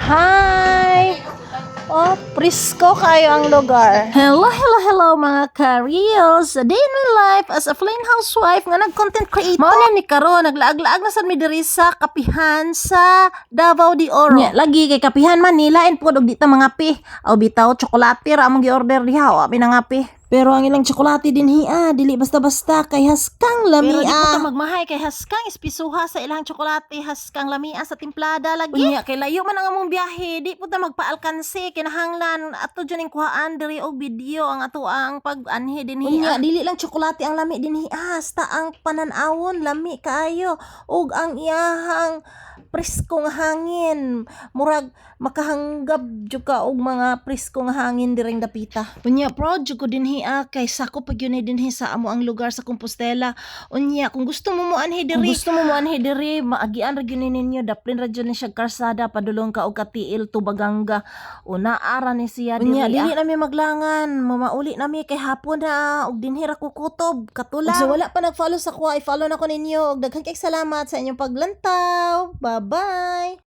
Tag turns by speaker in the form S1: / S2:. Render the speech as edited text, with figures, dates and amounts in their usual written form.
S1: Hi! Oh, presko kayo ang lugar. Hello mga ka-reels. A day in my life as a plain housewife nga nag-content creator. Mao ni karon naglaag-laag na sad mi diri sa kapihan sa Davao de Oro. Nya, lagi kay kapihan man nilain pud og di ta mga pi. Aw bitaw tsokolate ra among gi-order diha, wa pinangapi. Pero ang ilang tsokolate din hiya, dili basta-basta kay haskang lamia. Pero di po ta magmahay kay haskang ispisuha sa ilang tsokolate, haskang lamia sa timplada lagi. Unya kay layo man ang among biyahe, di po ta magpaalkansi kinahanglan ato dyan yung kuhaan diri og video ang ato ang pag-anhi din hiya. Unya dili lang tsokolate ang lami din hiya, hasta ang pananawon lami kaayo og ang iyahang preskong hangin. Murag makahanggab jud ka og mga preskong hangin diring dapita. Unya proud jud ko din hiya kay sako pag yun din sa amo ang lugar sa Compostela. Unya kung gusto mo anhi diri, maagian ra gyud ninyo daplin ra jud ni siya karsada padulong ka og katiil Tubaganga. Una ara ni siya diri. Unya dili na mi maglangan, mamauli na mi kay hapon na og dinhi ra kukutob katulang. So wala pa nag-follow sa kuha, i-follow na ko ninyo og daghang kay salamat sa inyong paglantaw. Bye-bye.